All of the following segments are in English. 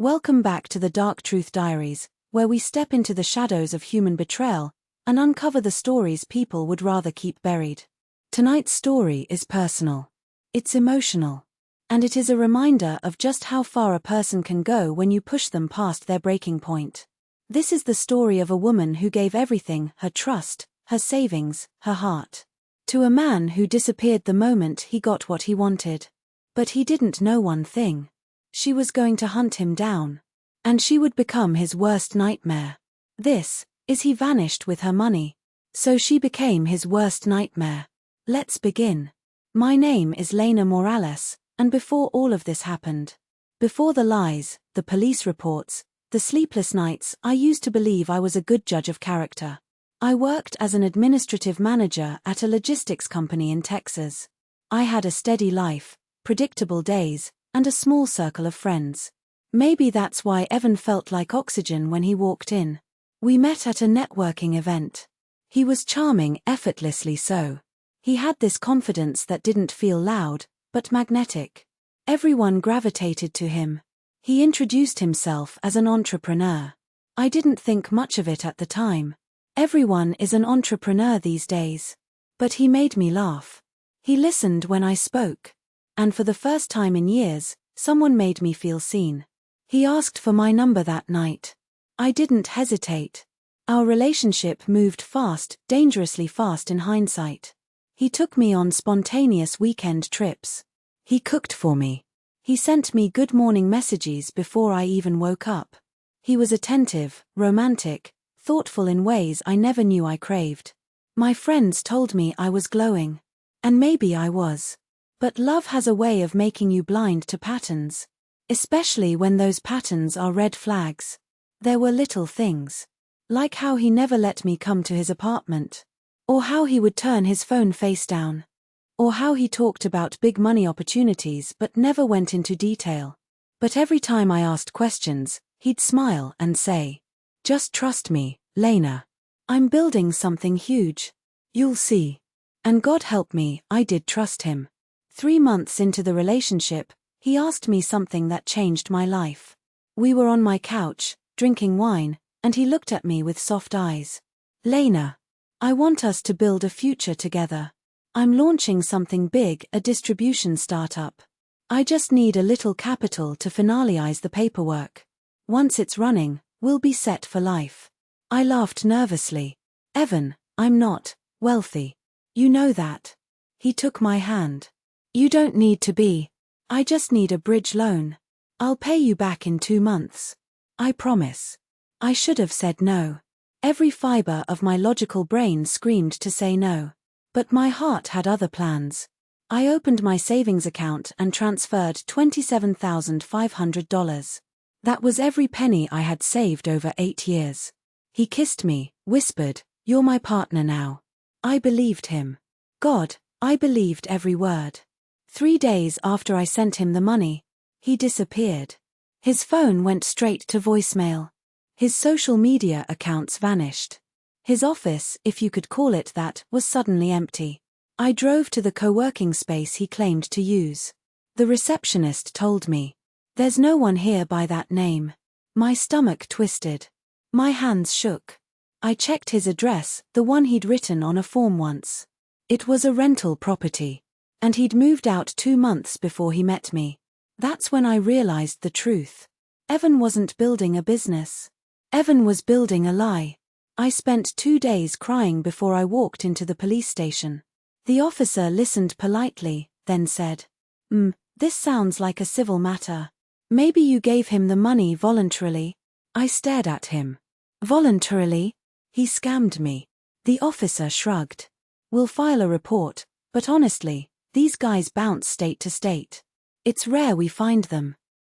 Welcome back to the Dark Truth Diaries, where we step into the shadows of human betrayal and uncover the stories people would rather keep buried. Tonight's story is personal. It's emotional. And it is a reminder of just how far a person can go when you push them past their breaking point. This is the story of a woman who gave everything, her trust, her savings, her heart, to a man who disappeared the moment he got what he wanted. But he didn't know one thing. She was going to hunt him down. And she would become his worst nightmare. This is he vanished with her money. So she became his worst nightmare. Let's begin. My name is Lena Morales, and before all of this happened, before the lies, the police reports, the sleepless nights, I used to believe I was a good judge of character. I worked as an administrative manager at a logistics company in Texas. I had a steady life, predictable days, and a small circle of friends. Maybe that's why Evan felt like oxygen when he walked in. We met at a networking event. He was charming, effortlessly so. He had this confidence that didn't feel loud, but magnetic. Everyone gravitated to him. He introduced himself as an entrepreneur. I didn't think much of it at the time. Everyone is an entrepreneur these days. But he made me laugh. He listened when I spoke. And for the first time in years, someone made me feel seen. He asked for my number that night. I didn't hesitate. Our relationship moved fast, dangerously fast in hindsight. He took me on spontaneous weekend trips. He cooked for me. He sent me good morning messages before I even woke up. He was attentive, romantic, thoughtful in ways I never knew I craved. My friends told me I was glowing. And maybe I was. But love has a way of making you blind to patterns. Especially when those patterns are red flags. There were little things. Like how he never let me come to his apartment. Or how he would turn his phone face down. Or how he talked about big money opportunities but never went into detail. But every time I asked questions, he'd smile and say, "Just trust me, Lena. I'm building something huge. You'll see." And God help me, I did trust him. 3 months into the relationship, he asked me something that changed my life. We were on my couch, drinking wine, and he looked at me with soft eyes. "Lena, I want us to build a future together. I'm launching something big, a distribution startup. I just need a little capital to finalize the paperwork. Once it's running, we'll be set for life." I laughed nervously. "Evan, I'm not wealthy. You know that." He took my hand. "You don't need to be. I just need a bridge loan. I'll pay you back in 2 months. I promise." I should have said no. Every fiber of my logical brain screamed to say no. But my heart had other plans. I opened my savings account and transferred $27,500. That was every penny I had saved over 8 years. He kissed me, whispered, "You're my partner now." I believed him. God, I believed every word. 3 days after I sent him the money, he disappeared. His phone went straight to voicemail. His social media accounts vanished. His office, if you could call it that, was suddenly empty. I drove to the co-working space he claimed to use. The receptionist told me, "There's no one here by that name." My stomach twisted. My hands shook. I checked his address, the one he'd written on a form once. It was a rental property. And he'd moved out 2 months before he met me. That's when I realized the truth. Evan wasn't building a business. Evan was building a lie. I spent 2 days crying before I walked into the police station. The officer listened politely, then said, "This sounds like a civil matter. Maybe you gave him the money voluntarily." I stared at him. "Voluntarily? He scammed me." The officer shrugged. "We'll file a report, but honestly, these guys bounce state to state. It's rare we find them."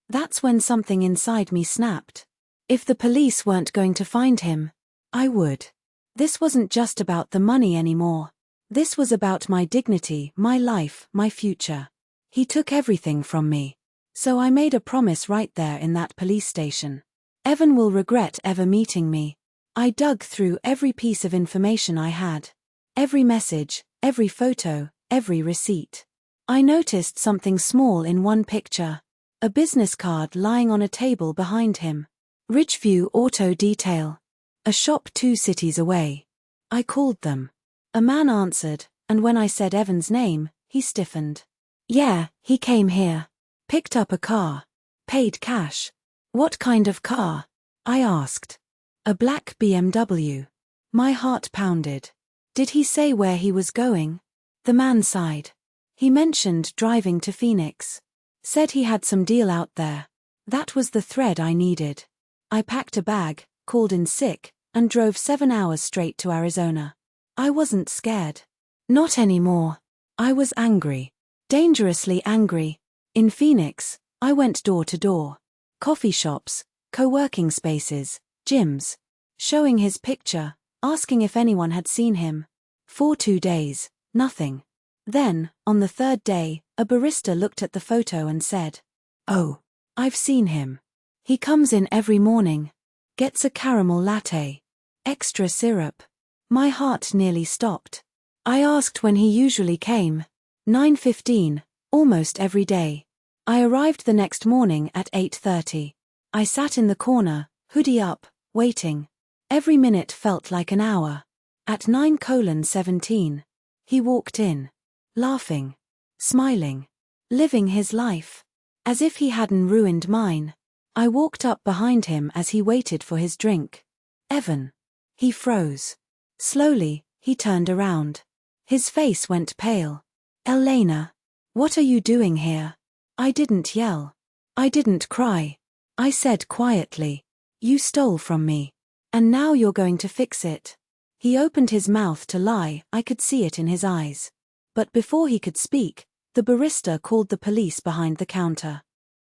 That's when something inside me snapped. If the police weren't going to find him, I would. This wasn't just about the money anymore. This was about my dignity, my life, my future. He took everything from me. So I made a promise right there in that police station. Evan will regret ever meeting me. I dug through every piece of information I had. Every message, every photo, every receipt. I noticed something small in one picture. A business card lying on a table behind him. Ridgeview Auto Detail. A shop 2 cities away. I called them. A man answered, and when I said Evan's name, he stiffened. Yeah, he came here. Picked up a car. Paid cash. What kind of car? I asked. A black BMW. My heart pounded. Did he say where he was going? The man sighed. He mentioned driving to Phoenix. Said he had some deal out there. That was the thread I needed. I packed a bag, called in sick, and drove 7 hours straight to Arizona. I wasn't scared. Not anymore. I was angry. Dangerously angry. In Phoenix, I went door to door. Coffee shops, co-working spaces, gyms. Showing his picture, asking if anyone had seen him. For 2 days, nothing. Then, on the 3rd day, a barista looked at the photo and said, "Oh, I've seen him. He comes in every morning. Gets a caramel latte. Extra syrup." My heart nearly stopped. I asked when he usually came. 9:15, almost every day. I arrived the next morning at 8:30. I sat in the corner, hoodie up, waiting. Every minute felt like an hour. At 9:17, he walked in. Laughing. Smiling. Living his life. As if he hadn't ruined mine. I walked up behind him as he waited for his drink. Evan. He froze. Slowly, he turned around. His face went pale. "Elena, what are you doing here?" I didn't yell. I didn't cry. I said quietly, "You stole from me. And now you're going to fix it." He opened his mouth to lie, I could see it in his eyes. But before he could speak, the barista called the police behind the counter.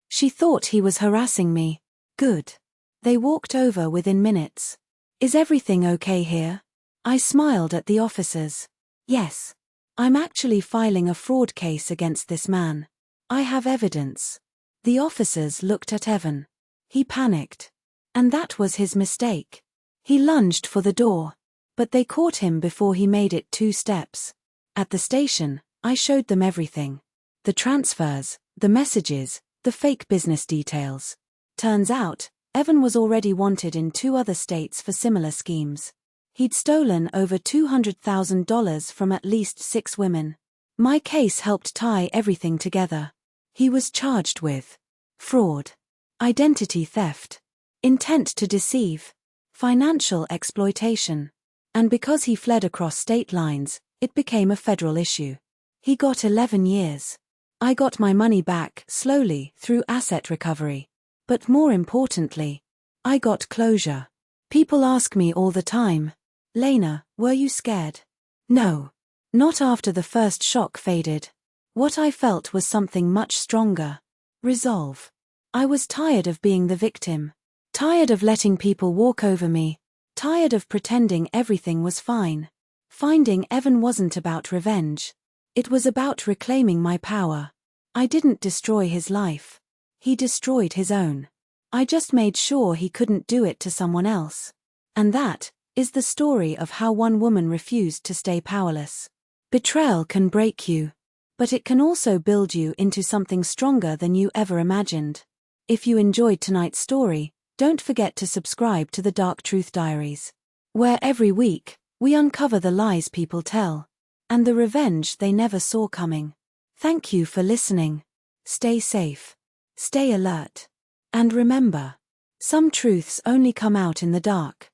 She thought he was harassing me. Good. They walked over within minutes. "Is everything okay here?" I smiled at the officers. "Yes. I'm actually filing a fraud case against this man. I have evidence." The officers looked at Evan. He panicked. And that was his mistake. He lunged for the door. But they caught him before he made it 2 steps. At the station, I showed them everything. The transfers, the messages, the fake business details. Turns out, Evan was already wanted in 2 other states for similar schemes. He'd stolen over $200,000 from at least 6 women. My case helped tie everything together. He was charged with fraud, identity theft, intent to deceive, financial exploitation. And because he fled across state lines, it became a federal issue. He got 11 years. I got my money back slowly through asset recovery. But more importantly, I got closure. People ask me all the time, "Lena, were you scared?" No. Not after the first shock faded. What I felt was something much stronger. Resolve. I was tired of being the victim. Tired of letting people walk over me. Tired of pretending everything was fine. Finding Evan wasn't about revenge. It was about reclaiming my power. I didn't destroy his life. He destroyed his own. I just made sure he couldn't do it to someone else. And that is the story of how one woman refused to stay powerless. Betrayal can break you. But it can also build you into something stronger than you ever imagined. If you enjoyed tonight's story, don't forget to subscribe to the Dark Truth Diaries, where every week, we uncover the lies people tell, and the revenge they never saw coming. Thank you for listening. Stay safe. Stay alert. And remember, some truths only come out in the dark.